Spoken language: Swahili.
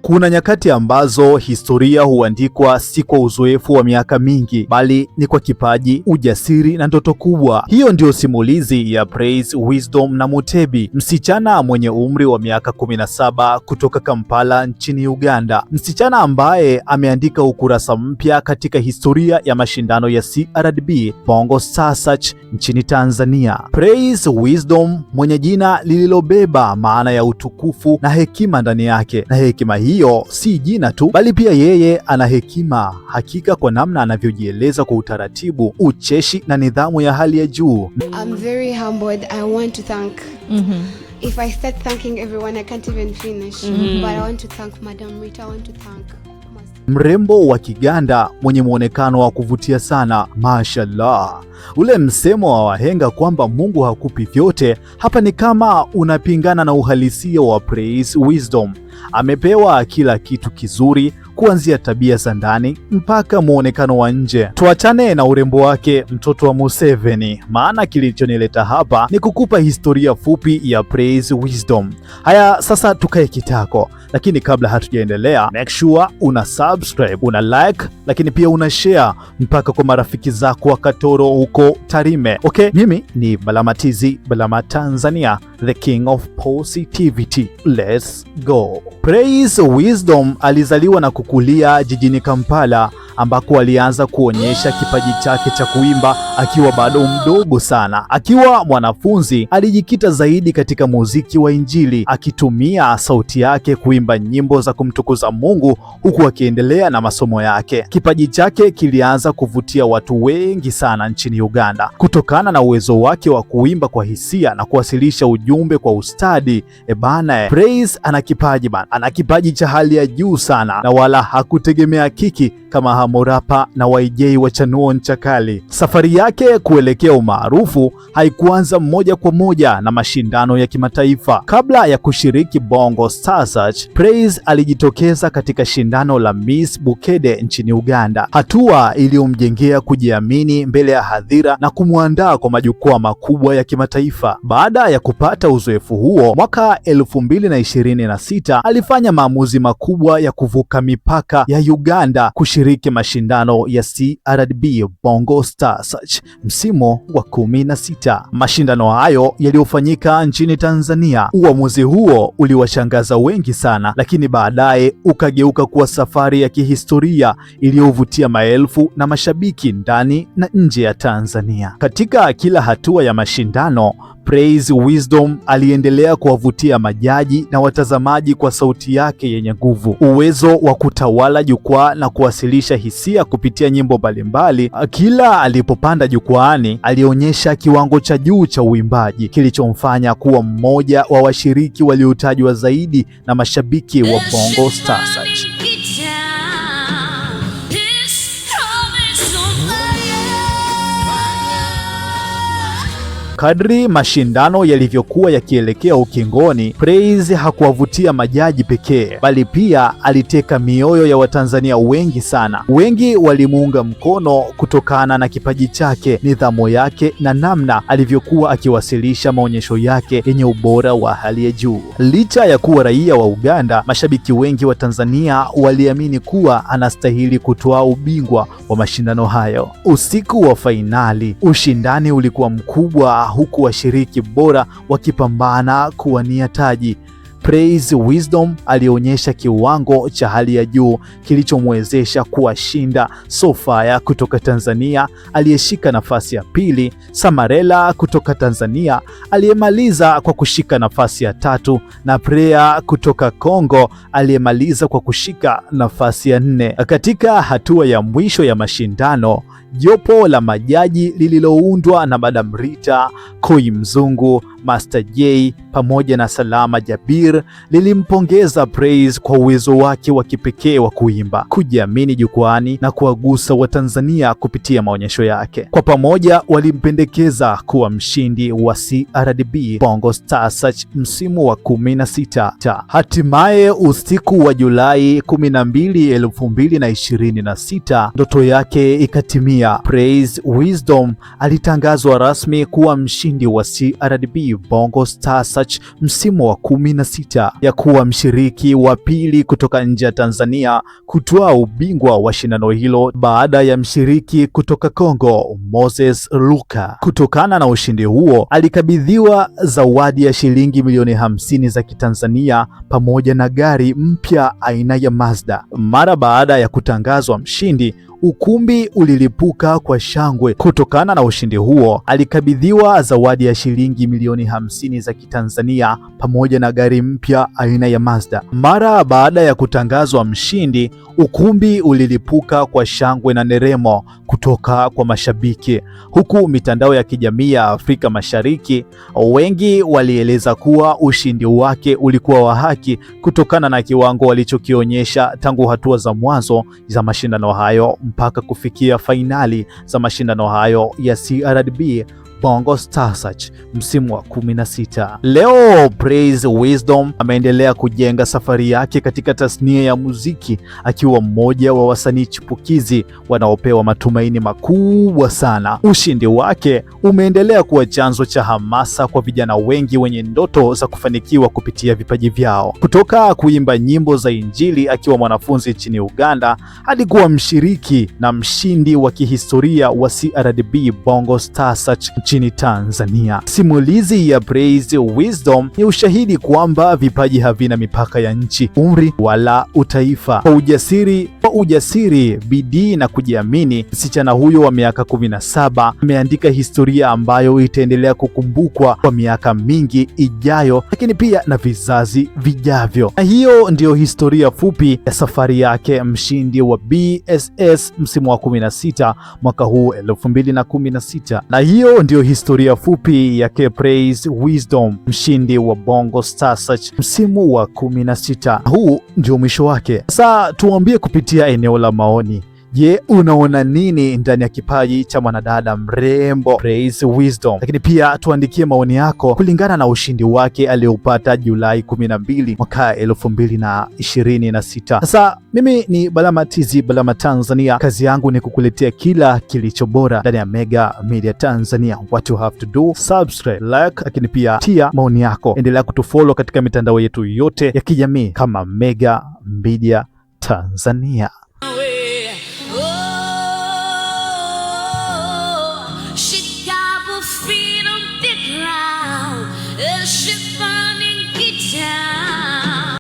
Kuna nyakati ambazo historia huandikwa si kwa uzoefu wa miaka mingi, bali ni kwa kipaji, ujasiri na ndoto kubwa. Hiyo ndio simulizi ya Praise Wisdom Namutebi, msichana mwenye umri wa miaka 17 kutoka Kampala nchini Uganda. Msichana ambaye ameandika ukurasa mpya katika historia ya mashindano ya CRDB Bongo Star Search nchini Tanzania. Praise Wisdom mwenye jina lililobeba maana ya utukufu na hekima ndani yake, na hekima hiyo si jina tu, bali pia yeye ana hekima hakika kwa namna anavyojieleza kwa utaratibu, ucheshi na nidhamu ya hali ya juu. I'm very humbled. I want to thank If I start thanking everyone I can't even finish. But I want to thank Madam Rita. I want to thank mrembo wa Kiganda mwenye muonekano wa kuvutia sana, mashallah. Ule msemo wa wahenga kwamba Mungu hakupi vyote, hapa ni kama unapingana na uhalisia wa Praise Wisdom. Amepewa kila kitu kizuri, kuanzia tabia za ndani mpaka muonekano wa nje. Tuachane na urembo wake, mtoto wa Museveni, maana kilichonileta hapa ni kukupa historia fupi ya Praise Wisdom. Haya, sasa tukae kitako, lakini kabla hatujaendelea, make sure una subscribe, una like, lakini pia una share mpaka kwa marafiki zako wa Katoro huko Tarime. Okay, mimi ni Balama TZ, Balama Tanzania, the king of positivity. Let's go. Praise Wisdom alizaliwa na kukulia jijini Kampala, ambako alianza kuonyesha kipaji chake cha kuimba akiwa bado mdogo sana. Akiwa mwanafunzi, alijikita zaidi katika muziki wa Injili, akitumia sauti yake kuimba nyimbo za kumtukuza Mungu huku akiendelea na masomo yake. Kipaji chake kilianza kuvutia watu wengi sana nchini Uganda kutokana na uwezo wake wa kuimba kwa hisia na kuwasilisha ujumbe kwa ustadi. Praise ana kipaji cha hali ya juu sana, na wala hakutegemea kiki kama Harmorapa na YJ wa Chanuo Nchakali. Safari yake kuelekea umaarufu haikuanza moja kwa moja na mashindano ya kimataifa. Kabla ya kushiriki Bongo Star Search, Praise alijitokeza katika shindano la Miss Bukede nchini Uganda, hatua iliyomjengea kujiamini mbele ya hadhira na kumwandaa kwa majukwaa makubwa ya kimataifa. Baada ya kupata uzoefu huo, mwaka 2026 alifanya maamuzi makubwa ya kuvuka mipaka ya Uganda kushiriki mashindano ya CRDB Bongo Star Search msimu wa 16. Mashindano hayo yaliyofanyika nchini Tanzania. Uamuzi huo uliwashangaza wengi sana, lakini baadaye ukageuka kuwa safari ya kihistoria iliyovutia maelfu na mashabiki ndani na nje ya Tanzania. Katika kila hatua ya mashindano, Praise Wisdom aliendelea kuwavutia majaji na watazamaji kwa sauti yake yenye nguvu, uwezo wa kutawala jukwaa na kuwasilisha hisia kupitia nyimbo mbalimbali. Kila alipopanda jukwaani, alionyesha kiwango cha juu cha uimbaji kilichomfanya kuwa mmoja wa washiriki waliotajwa zaidi na mashabiki wa Bongo Star Search. Kadri mashindano yalivyokuwa yakielekea ukingoni, Praise hakuwavutia majaji pekee, bali pia aliteka mioyo ya Watanzania wengi sana. Wengi walimuunga mkono kutokana na kipaji chake, nidhamu yake na namna alivyokuwa akiwasilisha maonyesho yake yenye ubora wa hali ya juu. Licha ya kuwa raia wa Uganda, mashabiki wengi wa Tanzania waliamini kuwa anastahili kutoa ubingwa wa mashindano hayo. Usiku wa fainali, ushindani ulikuwa mkubwa, huku washiriki bora wakipambana kuwania taji. Praise Wisdom alionyesha kiwango cha hali ya juu kilichomwezesha kuwashinda Sofia kutoka Tanzania aliyeshika nafasi ya pili, Samarela kutoka Tanzania aliyemaliza kwa kushika nafasi ya tatu, na Prayer kutoka Kongo aliyemaliza kwa kushika nafasi ya 4. Katika hatua ya mwisho ya mashindano, jopo la majaji lililoundwa na Madam Rita, Koi Mzungu, Master J pamoja na Salama Jabir lilimpongeza Praise kwa uwezo wake wa kipekee wa kuimba, kujiamini jukwani na kuwagusa Watanzania kupitia maonyesho yake. Kwa pamoja walimpendekeza kuwa mshindi wa CRDB Bongo Star Search msimu wa 16. Hatimaye usiku wa Julai 12, 2026, ndoto yake ikatimia. Praise Wisdom alitangazwa rasmi kuwa mshindi wa CRDB Bongo Star Search msimu wa 16, ya kuwa mshiriki wa pili kutoka nje ya Tanzania kutoa ubingwa wa shindano hilo baada ya mshiriki kutoka Kongo Moses Luka. Kutokana na ushindi huo, alikabidhiwa zawadi ya shilingi milioni 50 za Kitanzania pamoja na gari mpya aina ya Mazda. Mara baada ya kutangazwa mshindi, ukumbi ulilipuka kwa shangwe. Kutokana na ushindi huo, alikabidhiwa zawadi ya shilingi milioni 50 za Kitanzania pamoja na gari mpya aina ya Mazda. Mara baada ya kutangazwa mshindi, ukumbi ulilipuka kwa shangwe na nderemo kutoka kwa mashabiki, huku mitandao ya kijamii ya Afrika Mashariki wengi walieleza kuwa ushindi wake ulikuwa wa haki kutokana na kiwango walichokionyesha tangu hatua za mwanzo za mashindano hayo mpaka kufikia fainali za mashindano hayo ya CRDB Bongo Star Search msimu wa 16. Leo Praise Wisdom ameendelea kujenga safari yake katika tasnia ya muziki akiwa mmoja wa wasanii chipukizi wanaopewa matumaini makubwa sana. Ushindi wake umeendelea kuwa chanzo cha hamasa kwa vijana wengi wenye ndoto za kufanikiwa kupitia vipaji vyao. Kutoka kuimba nyimbo za Injili akiwa mwanafunzi nchini Uganda hadi kuwa mshiriki na mshindi wa kihistoria wa CRDB Bongo Star Search nchini Tanzania. Simulizi ya Praise Wisdom ni ushahidi kwamba vipaji havina mipaka ya nchi, umri wala utaifa. Kwa ujasiri, bidii na kujiamini, msichana huyo wa miaka 17 ameandika historia ambayo itaendelea kukumbukwa kwa miaka mingi ijayo, lakini pia na vizazi vijavyo. Na hiyo ndiyo historia fupi ya safari yake mshindi wa BSS msimu wa 16 mwaka huu 2016. Na hiyo ndiyo historia fupi yake Praise Wisdom, mshindi wa Bongo Star Search msimu wa 16. Huu ndio mwisho wake. Sasa tuambie kupitia eneo la maoni. Je, unaona nini ndani ya kipaji cha mwanadada mrembo Praise Wisdom? Lakini pia tuandikie maoni yako kulingana na ushindi wake aliopata Julai 12 mwaka 2026. Sasa mimi ni Balama TZ, Balama Tanzania. Kazi yangu ni kukuletea kila kilicho bora ndani ya Mega Media Tanzania. What you have to do, subscribe, like, lakini pia tia maoni yako. Endelea kutufollow katika mitandao yetu yote ya kijamii kama Mega Media Tanzania.